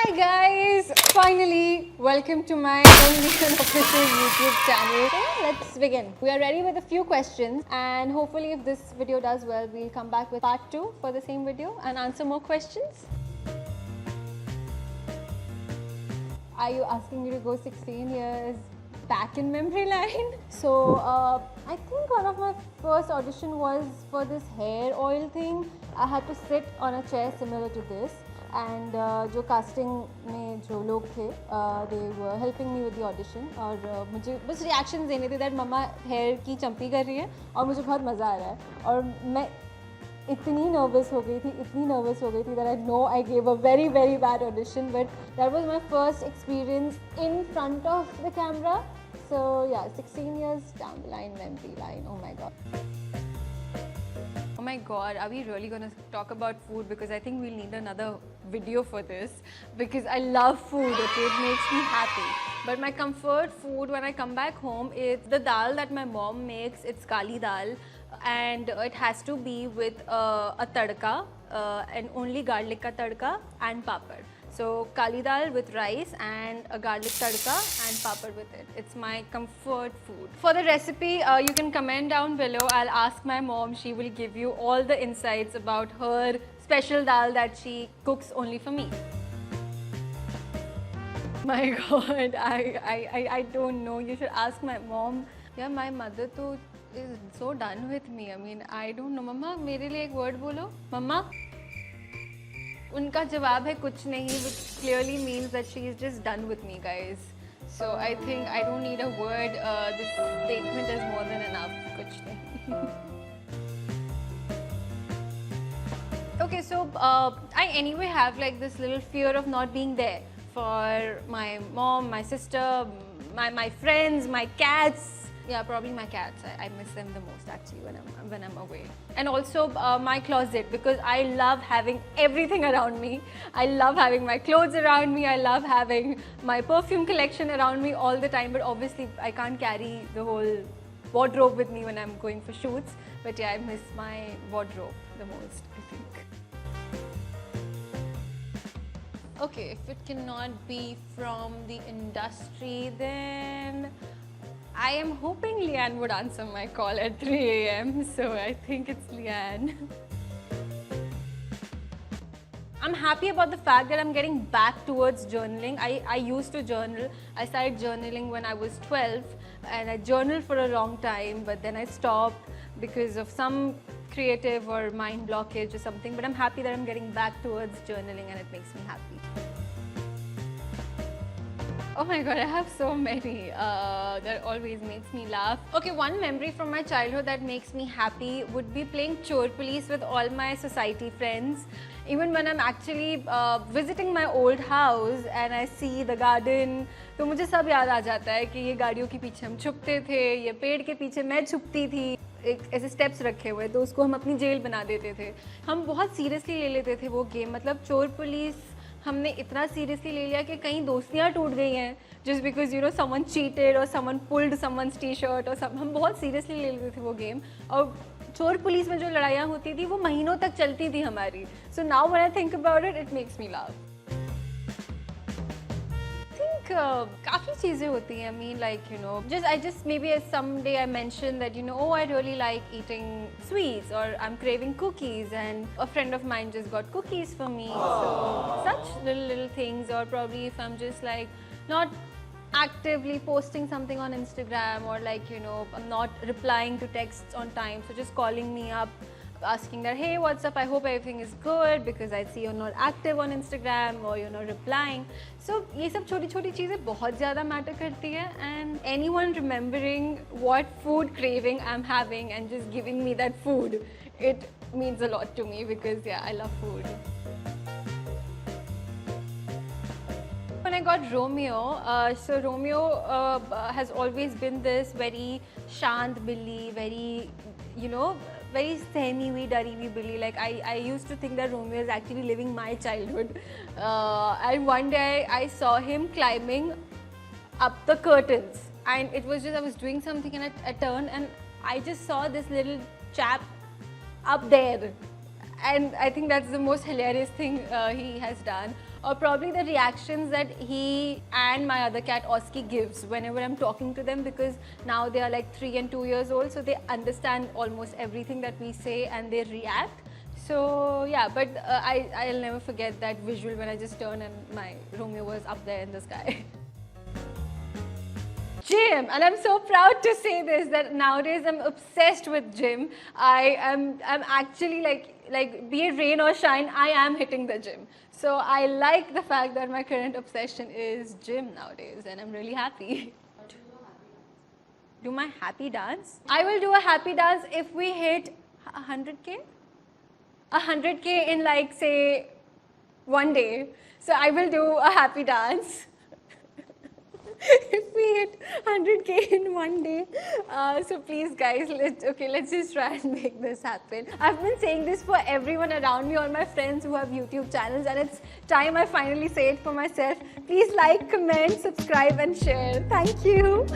Hi guys! Finally, welcome to my only unofficial YouTube channel. So let's begin. We are ready with a few questions and hopefully if this video does well, we'll come back with part 2 for the same video and answer more questions. Are you asking me to go 16 years back in memory lane? So I think one of my first audition was for this hair oil thing. I had to sit on a chair similar to this. And जो casting में जो लोग थे they were helping me with the audition और मुझे बस reactions देने थे that मम्मा hair की चंपी कर रही है और मुझे बहुत मज़ा आ रहा है और मैं इतनी nervous हो गई थी that I know I gave a very bad audition, but that was my first experience in front of the camera. So yeah, 16 years down the line, memory line, oh my god. Oh my god, are we really gonna talk about food? Because I think we'll need another video for this because I love food, okay? It makes me happy. But my comfort food when I come back home is the dal that my mom makes. It's kali dal and it has to be with a tadka and only garlic ka tadka and papad. So kali dal with rice and a garlic tadka and papad with it. It's my comfort food. For the recipe, you can comment down below. I'll ask my mom. She will give you all the insights about her special dal that she cooks only for me. My god, I don't know. You should ask my mom. Yeah, my mother too is so done with me. I mean, I don't know. Mama, मेरे लिए एक word बोलो. Mama. उनका जवाब है कुछ नहीं, which clearly means that she is just done with me, guys. So I think I don't need a word. This statement is more than enough. कुछ नहीं. Okay, so I anyway have like this little fear of not being there for my mom, my sister, my friends, my cats. Yeah, probably my cats. I miss them the most actually when I'm away. And also my closet, because I love having everything around me. I love having my clothes around me. I love having my perfume collection around me all the time. But obviously I can't carry the whole wardrobe with me when I'm going for shoots. But yeah, I miss my wardrobe the most, I think. Okay, if it cannot be from the industry, then I am hoping Leanne would answer my call at 3 AM, so I think it's Leanne. I'm happy about the fact that I'm getting back towards journaling. I used to journal. I started journaling when I was 12 and I journaled for a long time, but then I stopped because of some creative or mind blockage or something. But I'm happy that I'm getting back towards journaling and it makes me happy. Oh my god, I have so many that always makes me laugh. Okay, one memory from my childhood that makes me happy would be playing Chor Police with all my society friends. Even when I'm actually visiting my old house and I see the garden, तो मुझे सब याद आ जाता है कि ये गाड़ियों के पीछे हम छुपते थे, ये पेड़ के पीछे मैं छुपती थी. एक ऐसे स्टेप्स रखे हुए तो उसको हम अपनी जेल बना देते थे. हम बहुत सीरियसली ले लेते थे वो गेम. मतलब चोर पुलिस हमने इतना सीरियसली ले लिया कि कई दोस्तियाँ टूट गई हैं just because you know someone cheated or someone pulled someone's t-shirt or some. हम बहुत सीरियसली ले लेते थे वो गेम. और चोर पुलिस में जो लड़ाइयाँ होती थी वो महीनों तक चलती थी हमारी. So now when I think about it, it makes me laugh. काफ़ी चीज़ें होती हैं. I mean, like, you know, I just maybe someday I mentioned that, you know, oh, I really like eating sweets or I'm craving cookies and a friend of mine just got cookies for me. So such little things. Or probably if I'm just like not actively posting something on Instagram or like, you know, I'm not replying to texts on time, so just calling me up asking that, hey, what's up, I hope everything is good because I see you're not active on Instagram or you're not replying. So ये सब छोटी छोटी चीज़ें बहुत ज़्यादा matter करती है. And anyone remembering what food craving I'm having and just giving me that food, it means a lot to me because yeah, I love food. When I got Romeo, so Romeo has always been this very shant billy, very, you know, very सहमी हुई डरी हुई बिल्ली. Like I used to think that Romeo is actually living my childhood. And one day I saw him climbing up the curtains and it was just I was doing something and I turned and I just saw this little chap up there. And I think that's the most hilarious thing he has done. or probably the reactions that he and my other cat Oski gives whenever I'm talking to them, because now they are like 3 and 2 years old, so they understand almost everything that we say and they react. So yeah, but I'll never forget that visual when I just turned and my Romeo was up there in the sky. Gym, and I'm so proud to say this, that nowadays I'm obsessed with gym. I'm actually like be it rain or shine, I am hitting the gym. So I like the fact that my current obsession is gym nowadays, and I'm really happy. Do my happy dance? I will do a happy dance if we hit 100K? 100K in like say 1 day. So I will do a happy dance. If we hit 100K in 1 day. So please guys, let's just try and make this happen. I've been saying this for everyone around me, all my friends who have YouTube channels, and it's time I finally say it for myself. Please like, comment, subscribe and share. Thank you.